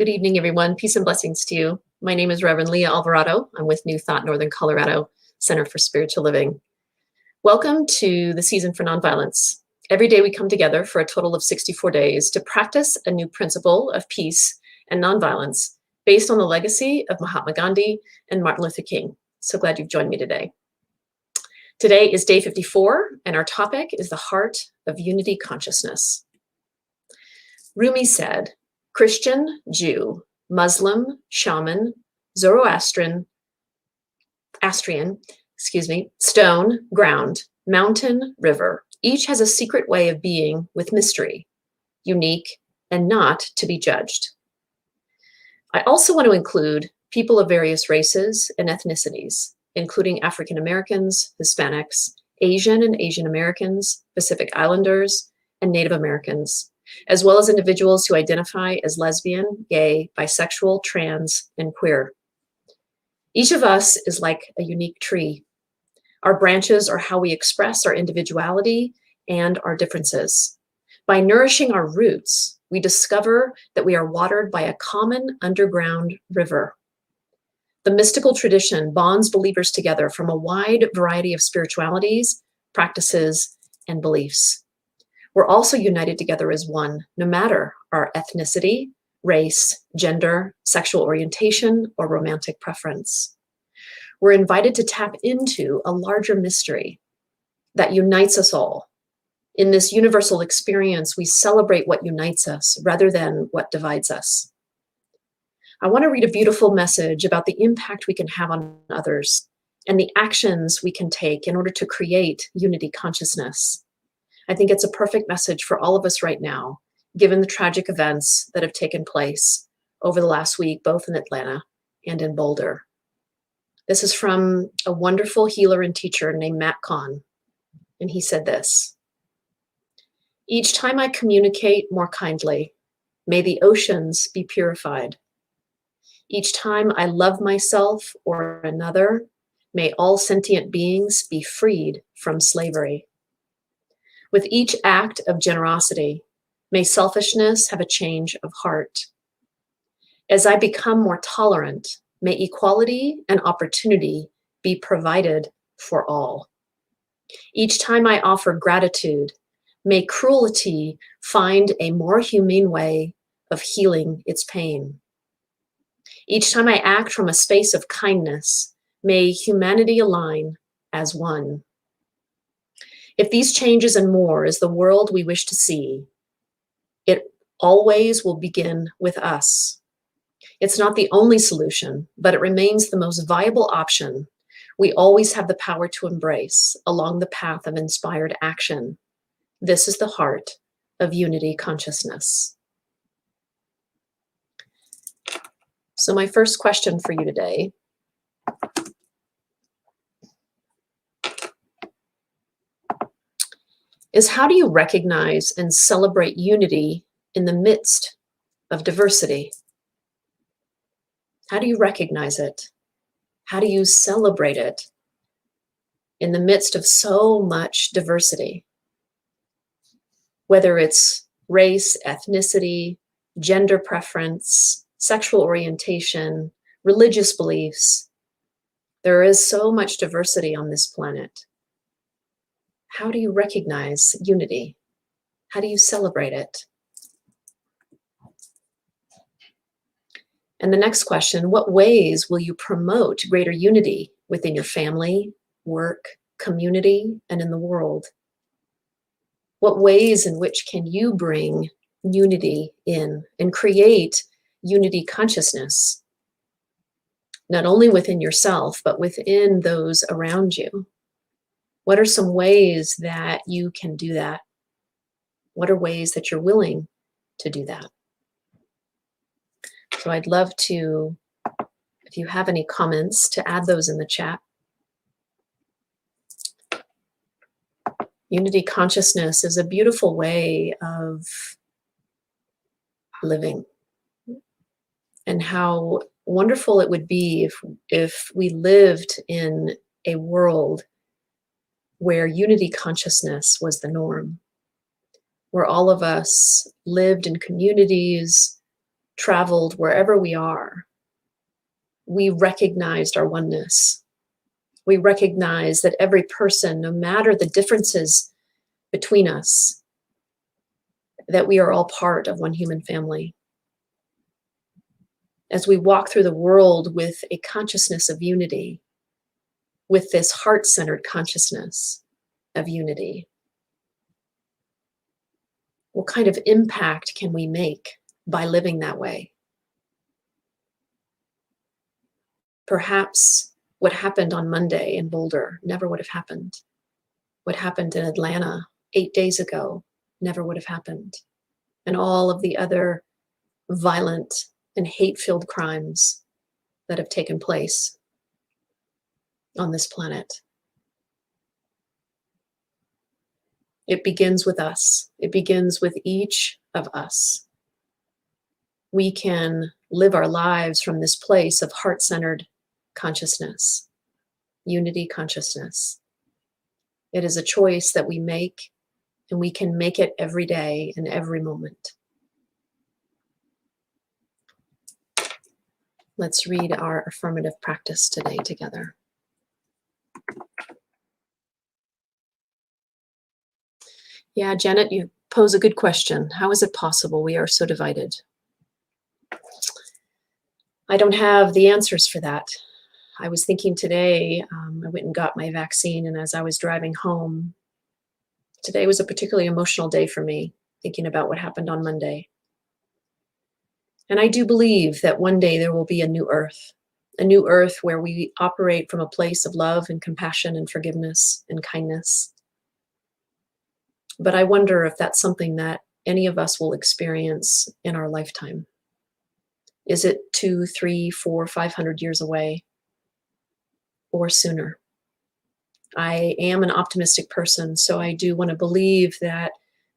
Good evening, everyone. Peace and blessings to you. My name is Reverend Leah Alvarado. I'm with New Thought Northern Colorado Center for Spiritual Living. Welcome to the season for Nonviolence. Every day we come together for a total of 64 days to practice a new principle of peace and nonviolence based on the legacy of Mahatma Gandhi and Martin Luther King. So glad you've joined me today. Today is day 54, and our topic is the heart of unity consciousness. Rumi said, Christian, Jew, Muslim, shaman, Zoroastrian, stone, ground, mountain, river. Each has a secret way of being with mystery, unique and not to be judged. I also want to include people of various races and ethnicities, including African Americans, Hispanics, Asian and Asian Americans, Pacific Islanders, and Native Americans, as well as individuals who identify as lesbian, gay, bisexual, trans, and queer. Each of us is like a unique tree. Our branches are how we express our individuality and our differences. By nourishing our roots, we discover that we are watered by a common underground river. The mystical tradition bonds believers together from a wide variety of spiritualities, practices, and beliefs. We're also united together as one, no matter our ethnicity, race, gender, sexual orientation, or romantic preference. We're invited to tap into a larger mystery that unites us all. In this universal experience, we celebrate what unites us rather than what divides us. I want to read a beautiful message about the impact we can have on others and the actions we can take in order to create unity consciousness. I think it's a perfect message for all of us right now, given the tragic events that have taken place over the last week, both in Atlanta and in Boulder. This is from a wonderful healer and teacher named Matt Kahn, and he said this: Each time I communicate more kindly, may the oceans be purified. Each time I love myself or another, may all sentient beings be freed from slavery. With each act of generosity, may selfishness have a change of heart. As I become more tolerant, may equality and opportunity be provided for all. Each time I offer gratitude, may cruelty find a more humane way of healing its pain. Each time I act from a space of kindness, may humanity align as one. If these changes and more is the world we wish to see, it always will begin with us. It's not the only solution, but it remains the most viable option we always have the power to embrace along the path of inspired action. This is the heart of unity consciousness. So my first question for you today is, how do you recognize and celebrate unity in the midst of diversity? How do you recognize it? How do you celebrate it in the midst of so much diversity? Whether it's race, ethnicity, gender preference, sexual orientation, religious beliefs, there is so much diversity on this planet. How do you recognize unity? How do you celebrate it? And the next question, what ways will you promote greater unity within your family, work, community, and in the world? What ways in which can you bring unity in and create unity consciousness, not only within yourself, but within those around you? What are some ways that you can do that? What are ways that you're willing to do that? So I'd love to, if you have any comments, to add those in the chat. Unity consciousness is a beautiful way of living, and how wonderful it would be if we lived in a world where unity consciousness was the norm, where all of us lived in communities traveled wherever we are, we recognized our oneness. We recognize that every person, no matter the differences between us, that we are all part of one human family. As we walk through the world with a consciousness of unity, with this heart-centered consciousness of unity, what kind of impact can we make by living that way? Perhaps what happened on Monday in Boulder never would have happened. What happened in Atlanta 8 days ago never would have happened. And all of the other violent and hate-filled crimes that have taken place on this planet. It begins with us. It begins with each of us. We can live our lives from this place of heart-centered consciousness, unity consciousness. It is a choice that we make, and we can make it every day and every moment. Let's read our affirmative practice today together. Yeah, Janet, you pose a good question. How is it possible we are so divided? I don't have the answers for that. I was thinking today, I went and got my vaccine, and as I was driving home, today was a particularly emotional day for me, thinking about what happened on Monday. And I do believe that one day there will be a new earth where we operate from a place of love and compassion and forgiveness and kindness. But I wonder if that's something that any of us will experience in our lifetime. Is it 2, 3, 4, 500 years away or sooner? I am an optimistic person, so I do want to believe that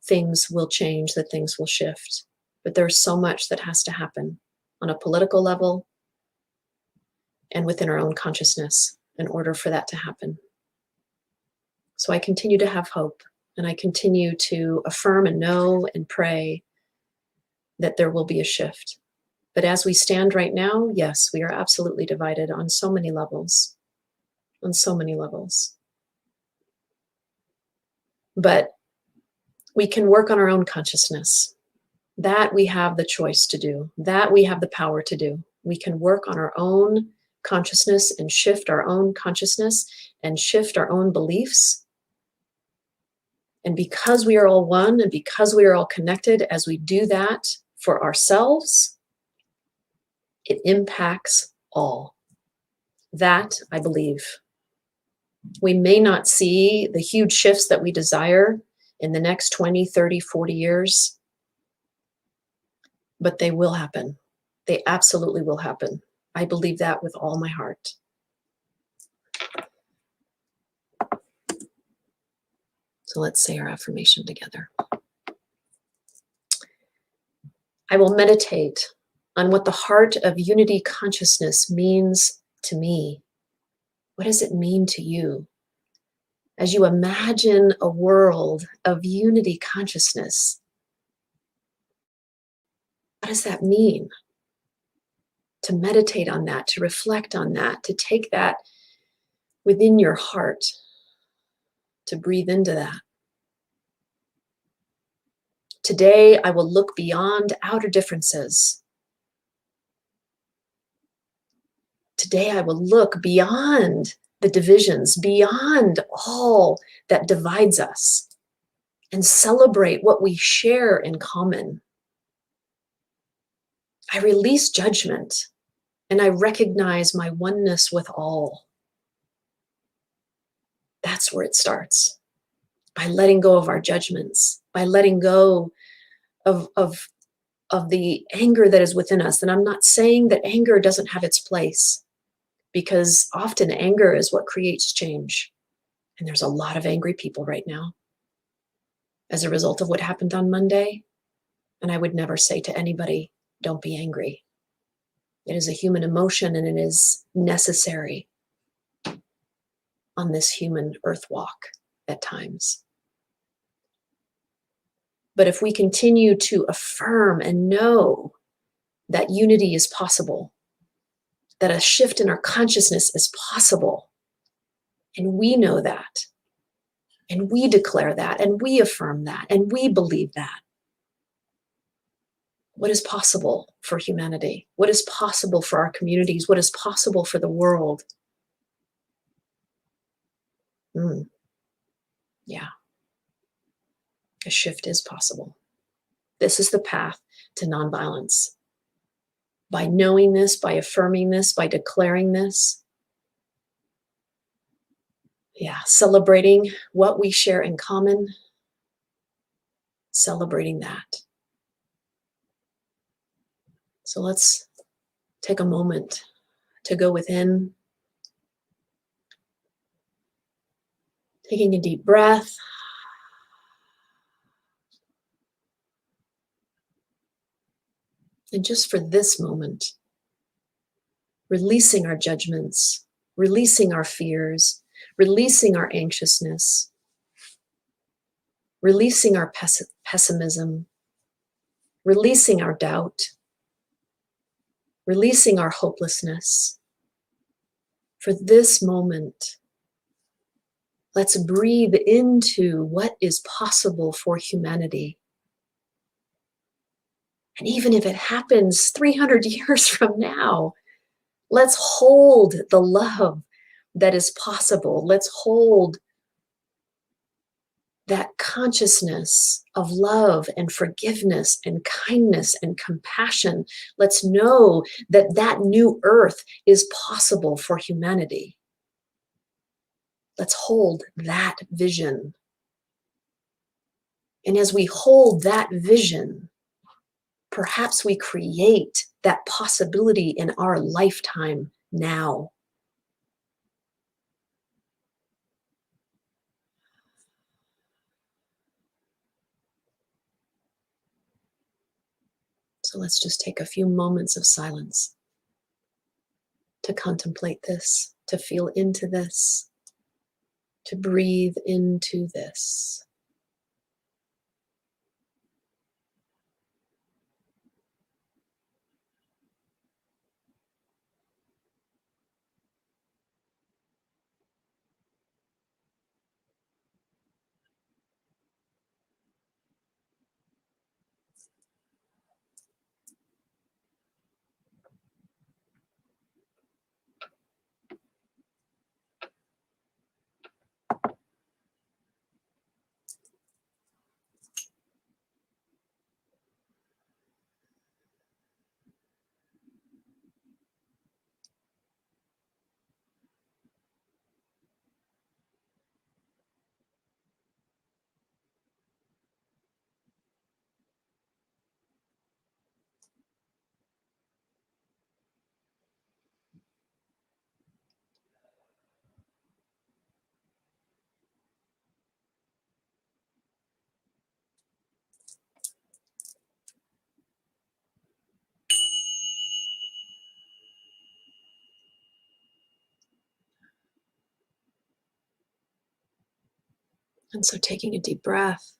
things will change, that things will shift. But there's so much that has to happen on a political level and within our own consciousness in order for that to happen. So I continue to have hope, and I continue to affirm and know and pray that there will be a shift. But as we stand right now, yes, we are absolutely divided on so many levels, on so many levels. But we can work on our own consciousness. That we have the choice to do. That we have the power to do. We can work on our own consciousness and shift our own consciousness and shift our own beliefs. And because we are all one and because we are all connected, as we do that for ourselves, it impacts all. That I believe. We may not see the huge shifts that we desire in the next 20, 30, 40 years, but they will happen. They absolutely will happen. I believe that with all my heart. So let's say our affirmation together. I will meditate on what the heart of unity consciousness means to me. What does it mean to you? As you imagine a world of unity consciousness, what does that mean? To meditate on that, to reflect on that, to take that within your heart, to breathe into that. Today, I will look beyond outer differences. Today, I will look beyond the divisions, beyond all that divides us, and celebrate what we share in common. I release judgment, and I recognize my oneness with all. That's where it starts. By letting go of our judgments, by letting go of the anger that is within us. And I'm not saying that anger doesn't have its place, because often anger is what creates change. And there's a lot of angry people right now as a result of what happened on Monday. And I would never say to anybody, don't be angry. It is a human emotion, and it is necessary on this human earth walk at times. But if we continue to affirm and know that unity is possible, that a shift in our consciousness is possible. And we know that. And we declare that. And we affirm that. And we believe that. What is possible for humanity? What is possible for our communities? What is possible for the world? Yeah, a shift is possible. This is the path to nonviolence. By knowing this, by affirming this, by declaring this, celebrating what we share in common, celebrating that. So let's take a moment to go within, taking a deep breath. And just for this moment, releasing our judgments, releasing our fears, releasing our anxiousness, releasing our pessimism, releasing our doubt, releasing our hopelessness. For this moment, let's breathe into what is possible for humanity. And even if it happens 300 years from now, let's hold the love that is possible. Let's hold that consciousness of love and forgiveness and kindness and compassion. Let's know that that new earth is possible for humanity. Let's hold that vision. And as we hold that vision, perhaps we create that possibility in our lifetime now. So let's just take a few moments of silence to contemplate this, to feel into this, to breathe into this. And so taking a deep breath.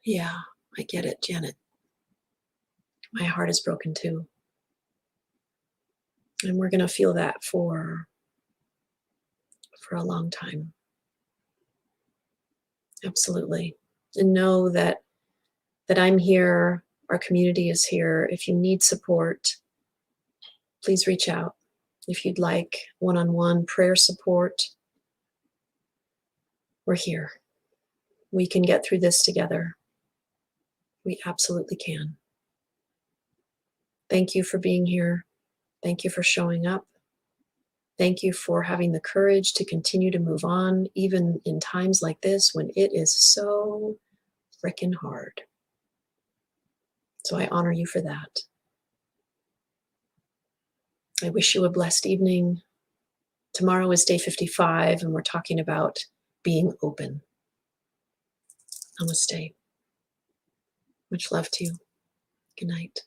Yeah, I get it, Janet. My heart is broken too. And we're going to feel that for a long time. Absolutely. And know that I'm here, our community is here. If you need support, please reach out. If you'd like one-on-one prayer support, we're here. We can get through this together. We absolutely can. Thank you for being here. Thank you for showing up. Thank you for having the courage to continue to move on, even in times like this when it is so frickin' hard. So I honor you for that. I wish you a blessed evening. Tomorrow is day 55, and we're talking about being open. Namaste. Much love to you. Good night.